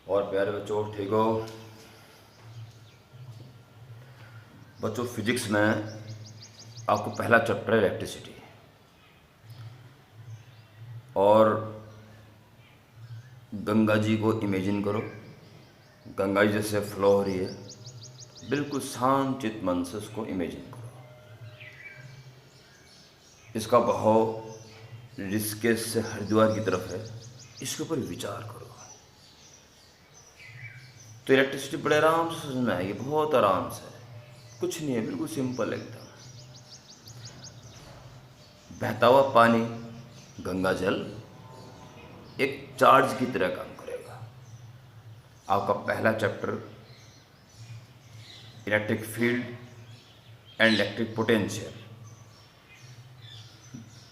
और प्यारे बच्चों, ठीक हो बच्चों? फिजिक्स में आपको पहला चैप्टर है इलेक्ट्रिसिटी, और गंगा जी को इमेजिन करो। गंगा जी जैसे फ्लो हो रही है, बिल्कुल शांत चित मन से उसको इमेजिन करो। इसका बहाव ऋषिकेश से हरिद्वार की तरफ है, इसके ऊपर विचार करो। तो इलेक्ट्रिसिटी बड़े आराम से समझ में आएगी, बहुत आराम से। कुछ नहीं है, बिल्कुल सिंपल एकदम। बहता हुआ पानी, गंगा जल एक चार्ज की तरह काम करेगा। आपका पहला chapter electric field and electric potential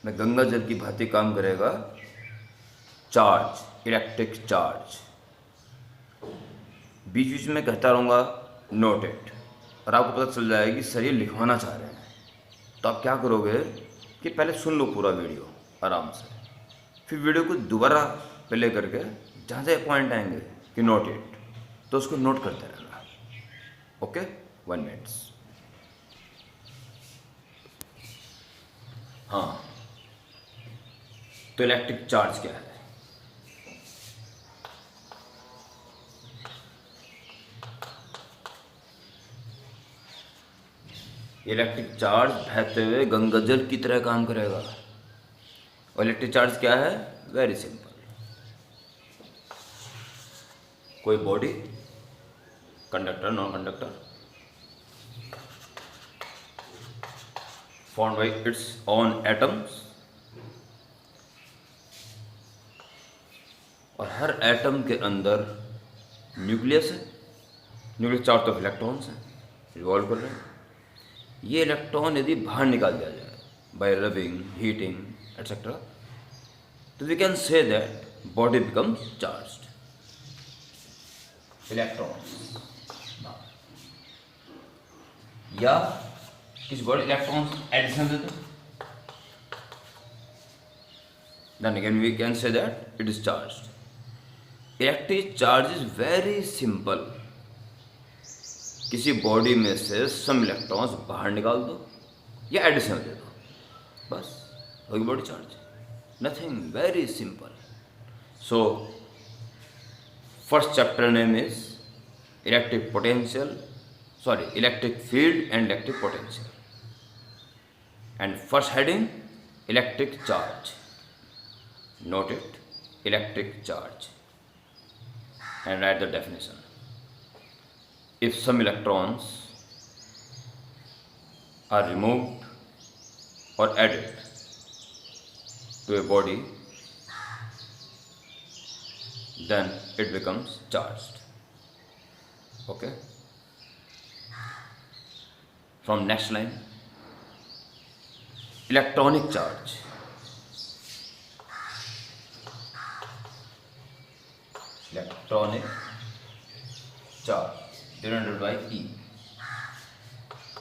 में गंगा जल की भांति काम करेगा। Charge, electric charge. बीच बीच में कहता रहूँगा नोट इट, और आपको पता चल जाएगा कि सर ये लिखवाना चाह रहे हैं। तो आप क्या करोगे कि पहले सुन लो पूरा वीडियो आराम से, फिर वीडियो को दोबारा प्ले करके जहाँ से पॉइंट आएंगे कि नोट इट, तो उसको नोट करते रहना। Okay, 1 minute. हाँ, तो इलेक्ट्रिक चार्ज क्या है? इलेक्ट्रिक चार्ज बहते हुए गंगा जल की तरह काम करेगा। और इलेक्ट्रिक चार्ज क्या है? Very simple. कोई body, conductor, non conductor, formed by its own atoms, और हर एटम के अंदर न्यूक्लियस है। न्यूक्लियस चारों तरफ इलेक्ट्रॉन्स हैं, रिवॉल्व कर रहे हैं। ये इलेक्ट्रॉन यदि बाहर निकाल दिया जाए बाय रबिंग, हीटिंग एटसेट्रा, तो we can say that body becomes charged. Electrons या किस बॉडी इलेक्ट्रॉन्स एडिशन देते, then again we can say that it is charged. Electric charge is very simple. किसी बॉडी में से सम इलेक्ट्रॉन्स बाहर निकाल दो या एडिशन दे दो, बस होगी body charge. Nothing, very simple. So first chapter name is electric potential, sorry electric field and electric potential, and first heading electric charge. Note it, electric charge, and write the definition. If some electrons are removed or added to a body, then it becomes charged. Okay? From next line, electronic charge. Electronic charge denoted by E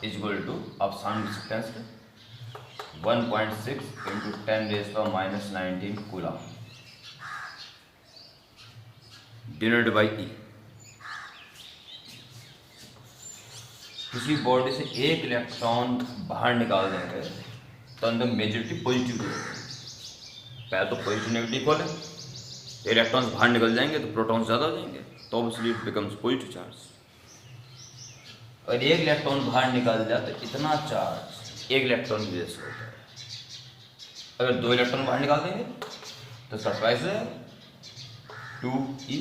is equal to, आप sign लिख सकते हैं इसके, 1.6 into 10⁻⁻19 coulomb denoted by E। किसी body से एक electron बाहर निकाल देंगे तो अंदर मेजॉरिटी पॉजिटिव होगी। पहले तो पॉजिटिव नेगेटिव खोलें, इलेक्ट्रॉन्स बाहर निकल जाएंगे तो प्रोटॉन्स ज़्यादा हो जाएंगे, तो obviously it becomes positive charge. और एक इलेक्ट्रॉन बाहर निकल जाए तो इतना चार्ज एक इलेक्ट्रॉन की वजह से होता है। अगर 2 इलेक्ट्रॉन बाहर निकाल देंगे तो सरप्राइज है 2e,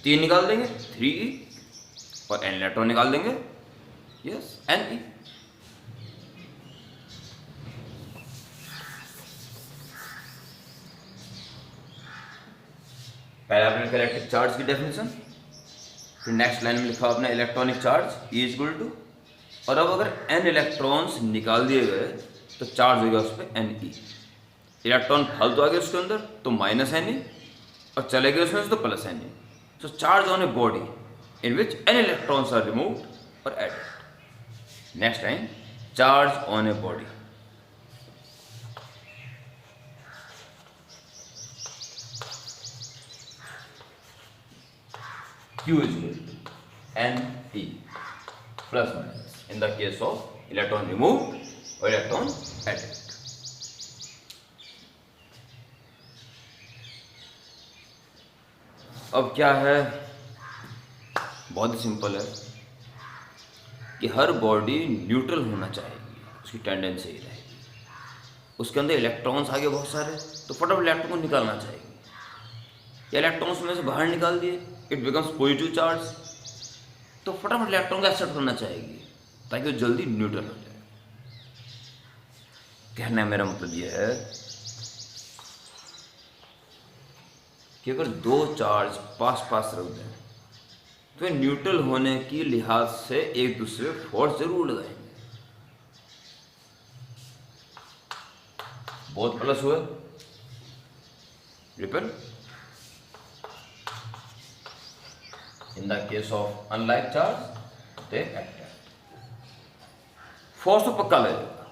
3 निकाल देंगे 3e, और n इलेक्ट्रॉन निकाल देंगे यस ne। पहले आपने लिखा इलेक्ट्रिक चार्ज की डेफिनेशन, फिर नेक्स्ट लाइन में लिखा आपने electronic charge E equal to, और अब अगर n इलेक्ट्रॉन्स निकाल दिए गए तो चार्ज होगा उस पर Ne। इलेक्ट्रॉन फालतू आ गए उसके अंदर तो -Ne, और चले गए उसमें तो +Ne। So charge on a body in which n electrons are removed और added. Next line, charge on a body. Q is equal to Ne plus minus in the case of electron removed or electron added. अब क्या है, बहुत ही simple है कि हर body neutral होना चाहेगी, उसकी टेंडेंसी ही रहेगी। उसके अंदर इलेक्ट्रॉन्स आगे बहुत सारे, तो फटाफट इलेक्ट्रॉन को निकालना चाहेगी। या इलेक्ट्रॉन्स में से बाहर निकाल दिए, इट बिकम्स पॉजिटिव चार्ज, तो फटाफट इलेक्ट्रॉन को एक्सेप्ट करना चाहेगी ताकि वो जल्दी न्यूट्रल हो जाए। कहना मेरा मतलब ये है कि अगर दो चार्ज पास पास रख दें तो न्यूट्रल होने की लिहाज से एक दूसरे पे फोर्स जरूर लगाएंगे। बहुत प्लस हुए, ripple. In the case of unlike charge they act. Force तो पक्का लगेगा,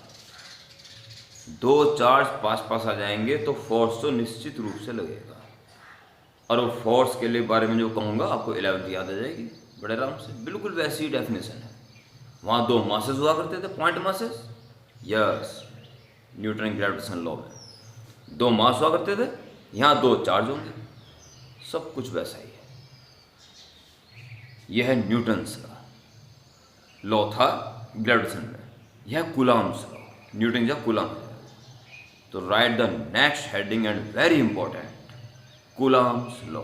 दो चार्ज पास पास आ जाएंगे तो फोर्स तो निश्चित रूप से लगेगा। और वो फोर्स के लिए बारे में जो कहूँगा आपको 11th याद आ जाएगी बड़े आराम से। बिल्कुल वैसी ही डेफिनेशन है। वहाँ दो मासेस हुआ करते थे, point masses. Yes, Newton gravitation law में दो मास हुआ करते थे, यहाँ दो चार्ज होंगे। सब कुछ वैसा ही है। यह है न्यूटन्स का लॉ था ग्रेविटेशन में, यह कूलॉम्स लॉ, न्यूटन का कूलॉम है। तो write the next heading and very important, Coulomb's law.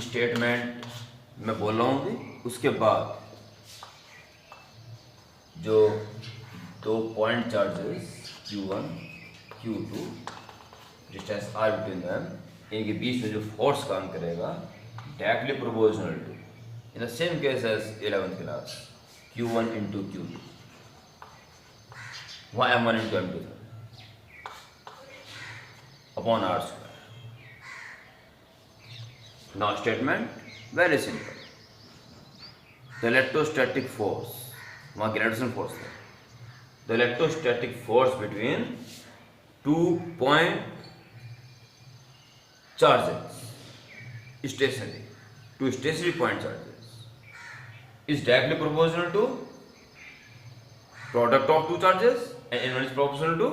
Statement मैं बोल रहा हूँ अभी, उसके बाद जो दो point charges Q1 Q2 distance r between them, इनके बीच में जो फोर्स काम करेगा directly proportional to, in the same case as 11th class, Q1 into Q2, वहाँ M1 into M2 upon r square. Now statement very simple. The electrostatic force, वहाँ gravitation force है। The electrostatic force between 2 point charges, stationary, two stationary point charges, is directly proportional to product of two charges and inversely proportional to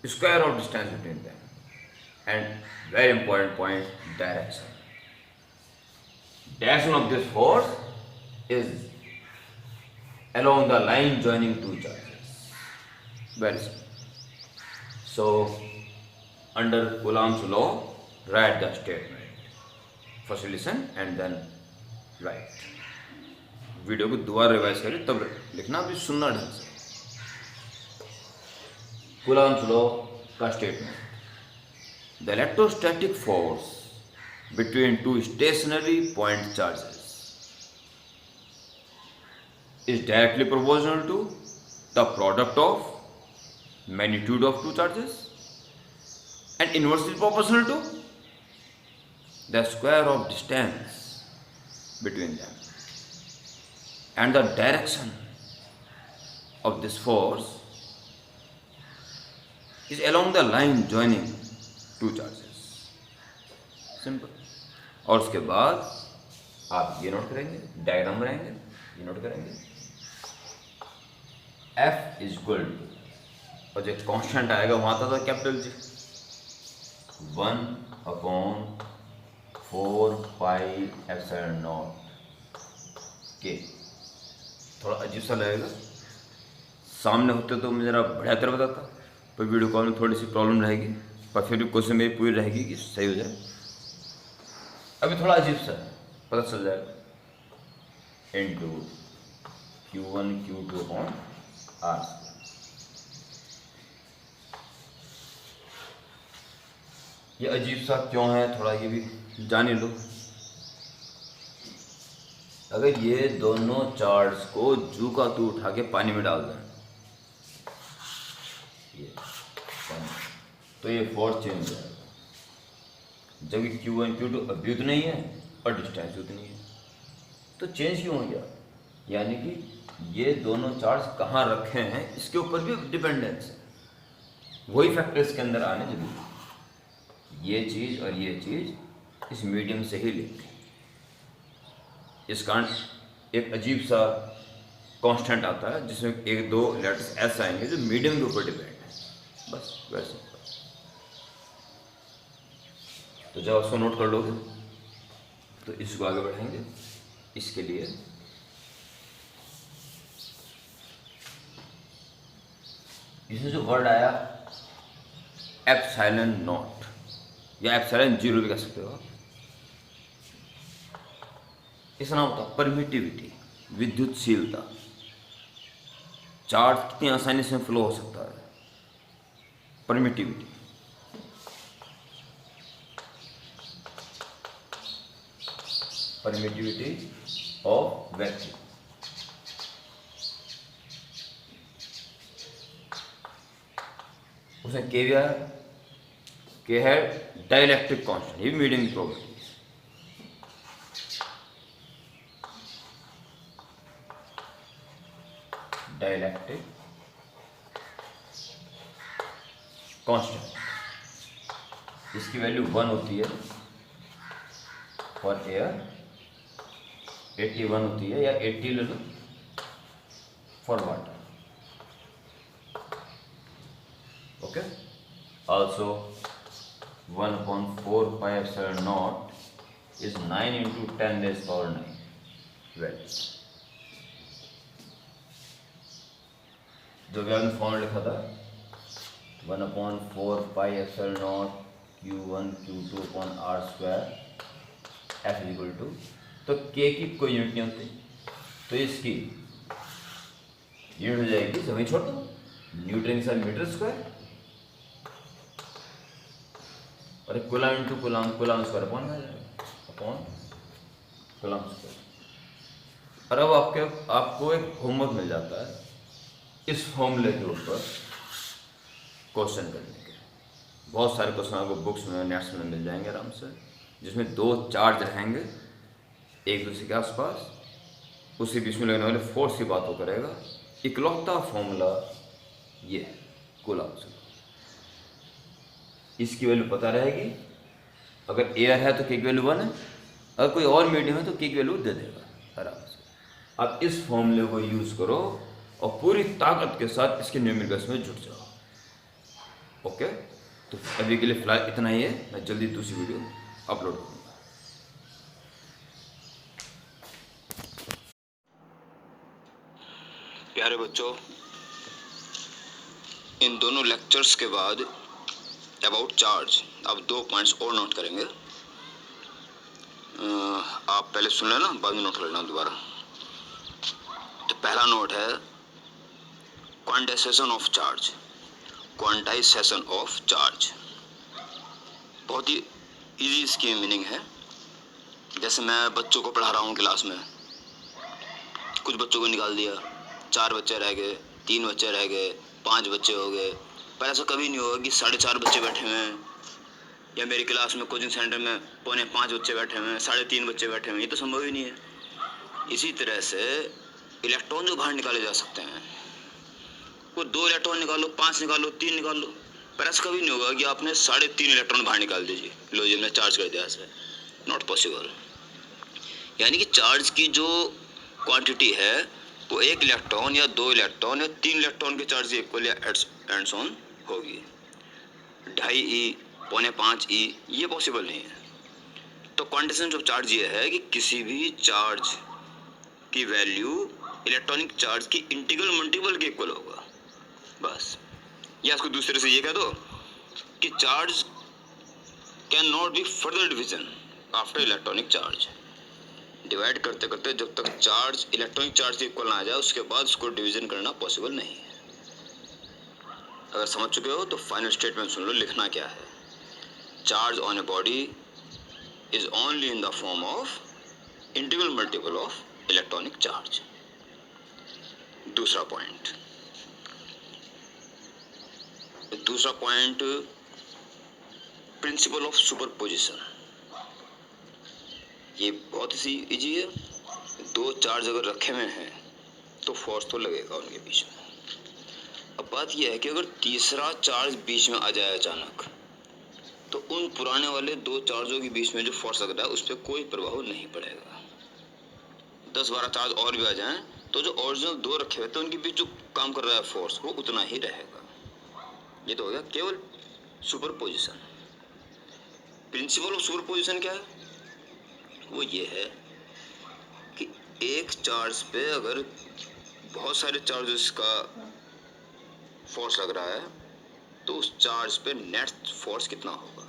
square of distance between them. And very important point, direction. Direction of this force is along the line joining two charges. Very simple. So, under Coulomb's law, write the statement. First listen and then write. Video को दोबारा revise करिए तब लिखना, अभी सुनना ढंग से। Coulomb's law का statement, the electrostatic force between two stationary point charges is directly proportional to the product of magnitude of two charges and inversely proportional to the square of distance between them, and the direction of this force is along the line joining two charges. Simple. और उसके बाद आप ये note करेंगे, diagram बनाएंगे, ये note करेंगे F is equal to, और जो कांस्टेंट आएगा वहाँ था कैपिटल G, 1/4πε0 के। थोड़ा अजीब सा लगेगा, सामने होते तो मैं ज़रा बढ़िया तरह बताता, पर वीडियो कॉल में थोड़ी सी प्रॉब्लम रहेगी, पर फिर भी कोशिश मेरी पूरी रहेगी कि सही हो जाए। अभी थोड़ा अजीब सा है, पता चल जाएगा। Into Q1 Q2 upon R। ये अजीब सा क्यों है, थोड़ा ये भी जान ही लो। अगर ये दोनों चार्ज को जू का तू उठा के पानी में डाल दें, ये तो ये फोर्स चेंज हो जाएगा। जबकि Q1 Q2 अब भी उतना ही है और डिस्टेंस उतनी है। तो चेंज क्यों हो गया? यानी कि ये दोनों चार्ज कहाँ रखे हैं इसके ऊपर भी डिपेंडेंस है। वही फैक्टर इसके अंदर आने जरूरी। ये चीज़ और ये चीज़ इस मीडियम से ही लिंक है। इस कारण एक अजीब सा कांस्टेंट आता है जिसमें एक दो लेटर्स ऐसे आएंगे जो मीडियम के ऊपर डिपेंड है। बस वैसे। तो जब उसको नोट कर लोगे तो इसको आगे बढ़ाएंगे। इसके लिए इसमें जो वर्ड आया एप्सिलॉन नॉट या एप्सिलॉन जीरो भी कह सकते हो। इसका नाम होता है परमिटिविटी, विद्युतशीलता। चार्ज कितनी आसानी से फ्लो हो सकता है। Permittivity, permittivity of vacuum. उसने के दिया के है डाइलेक्ट्रिक कांस्टेंट, ये भी मीडियम की प्रॉपर्टी। डाइलेक्ट्रिक कांस्टेंट, इसकी वैल्यू 1 होती है फॉर एयर, 81 होती है या 80 ले लो for water. Okay, also 1/4 pi epsilon naught is 9 into 10⁻⁹ value. जो भी आपने फॉर्मूला लिखा था 1/4 pi epsilon naught Q1 Q2 upon R² F equal to, तो K की कोई यूनिट नहीं होती तो इसकी यूनिट हो जाएगी, समय छोड़ दो, न्यूटन का मीटर स्क्वायर और coulomb into coulomb, coulomb square upon coulomb square. और अब आपको एक होमवर्क मिल जाता है इस फॉर्मूले के ऊपर क्वेश्चन करने के। बहुत सारे क्वेश्चन आपको बुक्स में नेट्स में मिल जाएंगे आराम से, जिसमें दो चार्ज रहेंगे एक दूसरे के आसपास, उसी बीच में लगने वाले फोर्स की बात हो करेगा। इकलौता फॉर्मूला ये कूलम से, इसकी वैल्यू पता रहेगी। अगर एयर है तो के की वैल्यू 1 है, अगर कोई और मीडियम है तो के की वैल्यू दे देगा आराम से। अब इस फॉर्मूले को यूज़ करो और पूरी ताकत के साथ इसके न्यूमेरिकल्स में जुट जाओ। ओके, तो अभी के लिए फिलहाल इतना ही है। मैं जल्दी दूसरी वीडियो अपलोड करूँगा। प्यारे बच्चों, इन दोनों लेक्चर्स के बाद अबाउट चार्ज अब 2 पॉइंट्स और नोट करेंगे। आप पहले सुन लेना, बाद में नोट कर लेना दोबारा। तो पहला नोट है quantization of charge, quantization of charge. बहुत ही इजी इसकी मीनिंग है। जैसे मैं बच्चों को पढ़ा रहा हूँ क्लास में, कुछ बच्चों को निकाल दिया, 4 बच्चे रह गए, 3 बच्चे रह गए, 5 बच्चे हो गए। पर ऐसा कभी नहीं होगा कि 4.5 बच्चे बैठे हुए हैं, या मेरी क्लास में कोचिंग सेंटर में 4.25 बच्चे बैठे हुए हैं, 3.5 बच्चे बैठे हुए हैं। ये तो संभव ही नहीं है। इसी तरह से इलेक्ट्रॉन जो बाहर निकाले जा सकते हैं, वो 2 इलेक्ट्रॉन निकालो, 5 निकालो, 3 निकालो, पर ऐसा कभी नहीं होगा कि आपने 3.5 इलेक्ट्रॉन बाहर निकाल दीजिए, लो जी हमने चार्ज कर दिया ऐसे। Not possible. यानी कि चार्ज की जो क्वांटिटी है वो 1 इलेक्ट्रॉन या 2 इलेक्ट्रॉन या 3 इलेक्ट्रॉन के चार्ज इक्वल या एंड ऑन होगी। 2.5 E, 4.5 E ये पॉसिबल नहीं है। तो क्वांटिटेशन ऑफ चार्ज ये है कि किसी भी चार्ज की वैल्यू इलेक्ट्रॉनिक चार्ज की इंटीग्रल मल्टीपल के इक्वल होगा, बस। या इसको दूसरे से ये कह दो कि charge can not be further division after electronic charge. Divide करते करते जब तक चार्ज इलेक्ट्रॉनिक चार्ज के इक्वल ना आ जाए उसके बाद उसको डिवीजन करना पॉसिबल नहीं है। अगर समझ चुके हो तो फाइनल स्टेटमेंट सुन लो, लिखना क्या है। Charge on a body is only in the form of integral multiple of electronic charge. दूसरा पॉइंट प्रिंसिपल ऑफ सुपरपोजिशन, ये बहुत ही इजी है। दो चार्ज अगर रखे हुए हैं तो फोर्स तो लगेगा उनके बीच में। अब बात यह है कि अगर तीसरा चार्ज बीच में आ जाए अचानक, तो उन पुराने वाले दो चार्जों के बीच में जो फोर्स लग रहा है उस पर कोई प्रभाव नहीं पड़ेगा। 10-12 चार्ज और भी आ जाएं तो जो ओरिजिनल दो रखे हुए थे उनके बीच जो काम कर रहा है फोर्स वो उतना ही रहेगा। ये तो हो गया केवल सुपरपोजिशन। प्रिंसिपल ऑफ सुपरपोजिशन क्या है? वो ये है कि एक चार्ज पे अगर बहुत सारे चार्जेस का फोर्स लग रहा है तो उस चार्ज पे नेट फोर्स कितना होगा?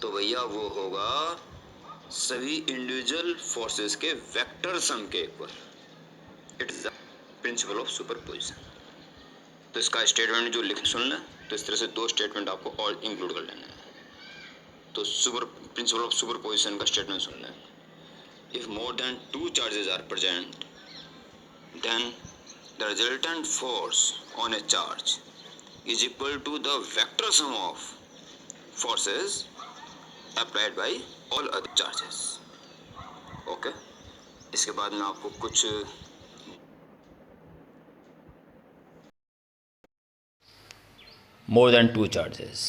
तो भैया वो होगा सभी इंडिविजुअल फोर्सेस के वेक्टर सम के equal. It is the principal of superposition. तो इसका स्टेटमेंट जो लिख सुन लें, तो इस तरह से दो स्टेटमेंट आपको और इंक्लूड कर लेना है। तो प्रिंसिपल ऑफ सुपरपोजिशन का स्टेटमेंट सुन लें। If more than two charges are present, then the resultant force on a charge is equal to the vector sum of forces applied by all other charges. Okay? इसके बाद मैं आपको कुछ more than two charges,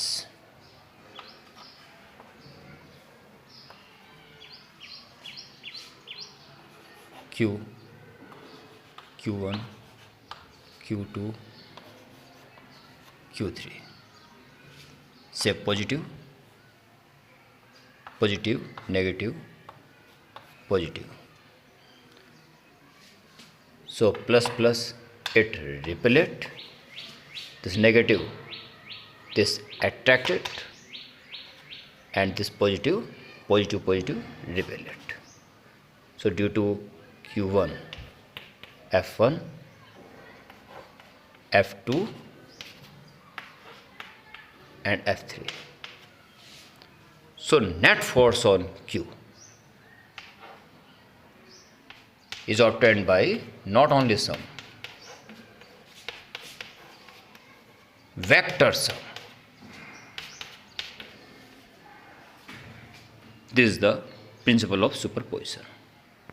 Q1, Q2, Q3, say positive, negative, positive. So plus it repel it, this negative this attract it, and this positive repel it. So due to Q1, F1, F2 and F3. So net force on Q is obtained by not only sum, vector sum. This is the principle of superposition.